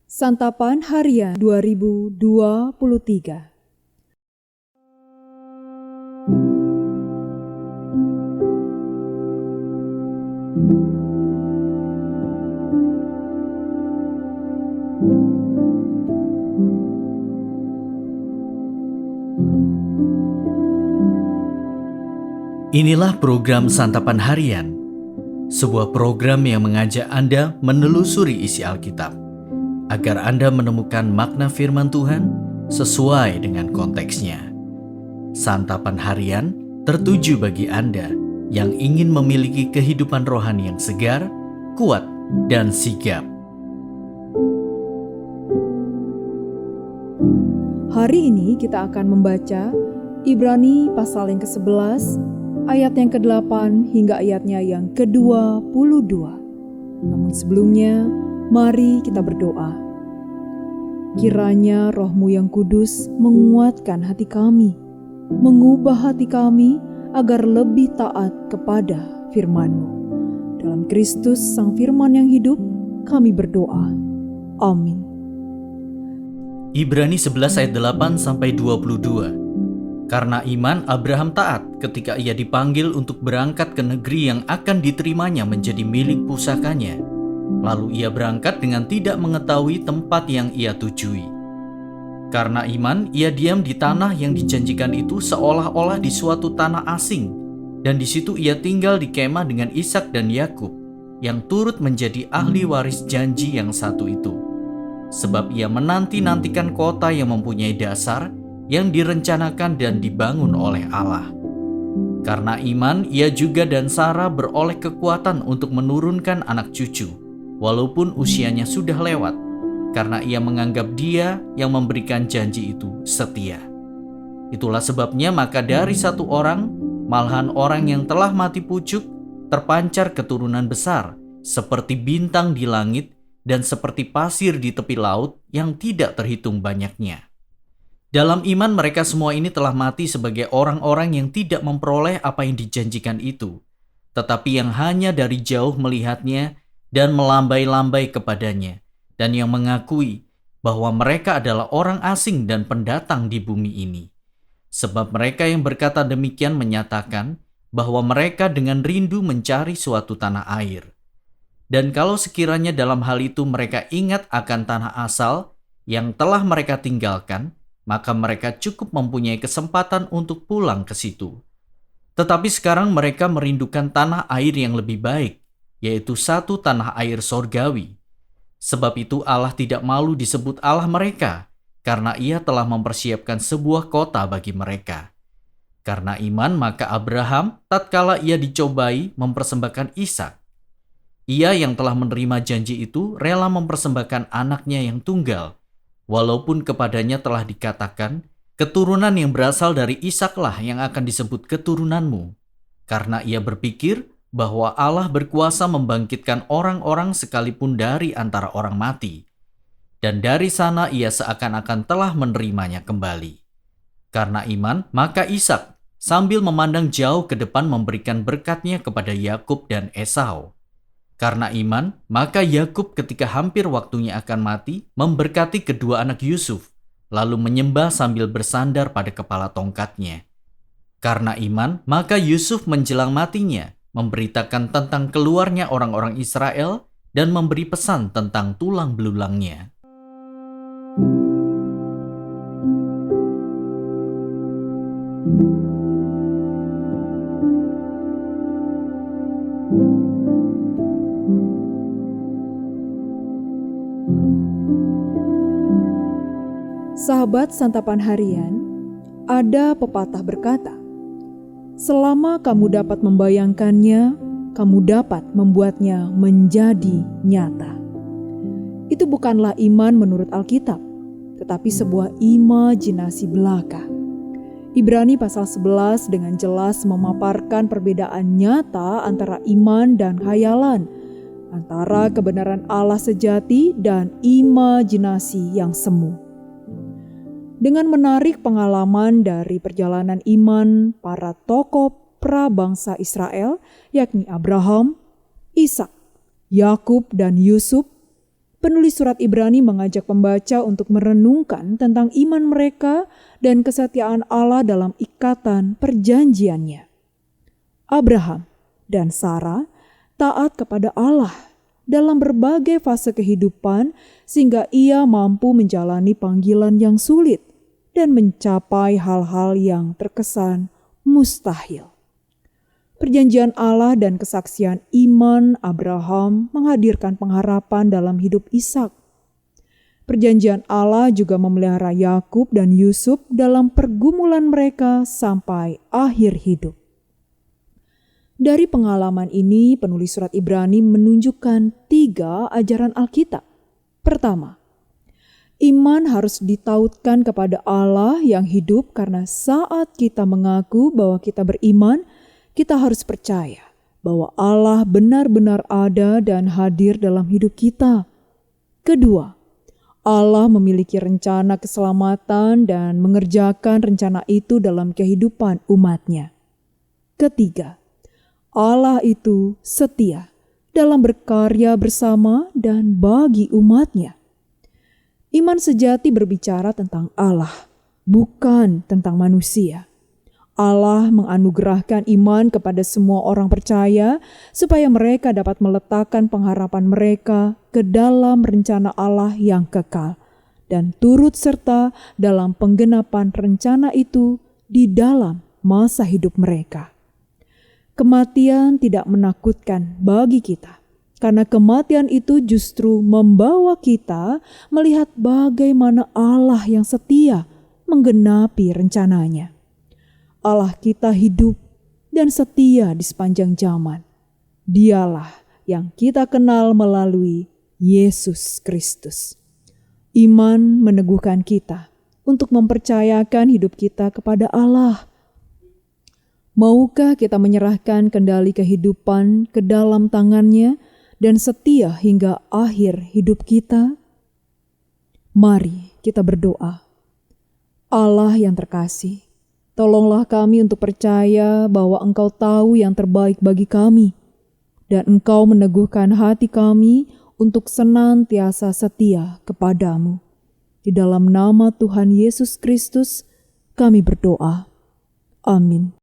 Santapan Harian 2023. Inilah program Santapan Harian, sebuah program yang mengajak Anda menelusuri isi Alkitab, agar Anda menemukan makna firman Tuhan sesuai dengan konteksnya. Santapan Harian tertuju bagi Anda yang ingin memiliki kehidupan rohani yang segar, kuat, dan sigap. Hari ini kita akan membaca Ibrani pasal yang ke-11, ayat yang ke-8 hingga ayatnya yang ke-22. Namun sebelumnya, mari kita berdoa. Kiranya Roh-Mu yang kudus menguatkan hati kami, mengubah hati kami agar lebih taat kepada firman-Mu. Dalam Kristus Sang Firman yang hidup, kami berdoa. Amin. Ibrani 11 ayat 8-22. Karena iman, Abraham taat ketika ia dipanggil untuk berangkat ke negeri yang akan diterimanya menjadi milik pusakanya. Lalu ia berangkat dengan tidak mengetahui tempat yang ia tujui. Karena iman, ia diam di tanah yang dijanjikan itu seolah-olah di suatu tanah asing. Dan di situ ia tinggal di kemah dengan Ishak dan Yakub, yang turut menjadi ahli waris janji yang satu itu. Sebab ia menanti-nantikan kota yang mempunyai dasar, yang direncanakan dan dibangun oleh Allah. Karena iman, ia juga dan Sarah beroleh kekuatan untuk menurunkan anak cucu, walaupun usianya sudah lewat, karena ia menganggap Dia yang memberikan janji itu setia. Itulah sebabnya maka dari satu orang, malahan orang yang telah mati pucuk, terpancar keturunan besar, seperti bintang di langit dan seperti pasir di tepi laut yang tidak terhitung banyaknya. Dalam iman mereka semua ini telah mati sebagai orang-orang yang tidak memperoleh apa yang dijanjikan itu, tetapi yang hanya dari jauh melihatnya dan melambai-lambai kepadanya, dan yang mengakui bahwa mereka adalah orang asing dan pendatang di bumi ini. Sebab mereka yang berkata demikian menyatakan bahwa mereka dengan rindu mencari suatu tanah air. Dan kalau sekiranya dalam hal itu mereka ingat akan tanah asal yang telah mereka tinggalkan, maka mereka cukup mempunyai kesempatan untuk pulang ke situ. Tetapi sekarang mereka merindukan tanah air yang lebih baik, yaitu satu tanah air sorgawi. Sebab itu Allah tidak malu disebut Allah mereka, karena Ia telah mempersiapkan sebuah kota bagi mereka. Karena iman, maka Abraham, tatkala ia dicobai, mempersembahkan Ishak. Ia yang telah menerima janji itu rela mempersembahkan anaknya yang tunggal, walaupun kepadanya telah dikatakan, keturunan yang berasal dari Ishaklah yang akan disebut keturunanmu. Karena ia berpikir bahwa Allah berkuasa membangkitkan orang-orang sekalipun dari antara orang mati. Dan dari sana ia seakan-akan telah menerimanya kembali. Karena iman, maka Ishak sambil memandang jauh ke depan memberikan berkatnya kepada Yakub dan Esau. Karena iman, maka Yakub ketika hampir waktunya akan mati, memberkati kedua anak Yusuf, lalu menyembah sambil bersandar pada kepala tongkatnya. Karena iman, maka Yusuf menjelang matinya, memberitakan tentang keluarnya orang-orang Israel dan memberi pesan tentang tulang belulangnya. Sahabat Santapan Harian, ada pepatah berkata, selama kamu dapat membayangkannya, kamu dapat membuatnya menjadi nyata. Itu bukanlah iman menurut Alkitab, tetapi sebuah imajinasi belaka. Ibrani pasal 11 dengan jelas memaparkan perbedaan nyata antara iman dan khayalan, antara kebenaran Allah sejati dan imajinasi yang semu. Dengan menarik pengalaman dari perjalanan iman para tokoh prabangsa Israel, yakni Abraham, Ishak, Yakub, dan Yusuf, Penulis surat Ibrani mengajak pembaca untuk merenungkan tentang iman mereka dan kesetiaan Allah dalam ikatan perjanjiannya. Abraham dan Sarah taat kepada Allah dalam berbagai fase kehidupan sehingga ia mampu menjalani panggilan yang sulit dan mencapai hal-hal yang terkesan mustahil. Perjanjian Allah dan kesaksian iman Abraham menghadirkan pengharapan dalam hidup Ishak. Perjanjian Allah juga memelihara Yakub dan Yusuf dalam pergumulan mereka sampai akhir hidup. Dari pengalaman ini, penulis surat Ibrani menunjukkan 3 ajaran Alkitab. Pertama, iman harus ditautkan kepada Allah yang hidup karena saat kita mengaku bahwa kita beriman, kita harus percaya bahwa Allah benar-benar ada dan hadir dalam hidup kita. Kedua, Allah memiliki rencana keselamatan dan mengerjakan rencana itu dalam kehidupan umat-Nya. Ketiga, Allah itu setia dalam berkarya bersama dan bagi umat-Nya. Iman sejati berbicara tentang Allah, bukan tentang manusia. Allah menganugerahkan iman kepada semua orang percaya supaya mereka dapat meletakkan pengharapan mereka ke dalam rencana Allah yang kekal dan turut serta dalam penggenapan rencana itu di dalam masa hidup mereka. Kematian tidak menakutkan bagi kita, karena kematian itu justru membawa kita melihat bagaimana Allah yang setia menggenapi rencananya. Allah kita hidup dan setia di sepanjang zaman. Dialah yang kita kenal melalui Yesus Kristus. Iman meneguhkan kita untuk mempercayakan hidup kita kepada Allah. Maukah kita menyerahkan kendali kehidupan ke dalam tangan-Nya dan setia hingga akhir hidup kita? Mari kita berdoa. Allah yang terkasih, tolonglah kami untuk percaya bahwa Engkau tahu yang terbaik bagi kami, dan Engkau meneguhkan hati kami untuk senantiasa setia kepadamu. Di dalam nama Tuhan Yesus Kristus, kami berdoa. Amin.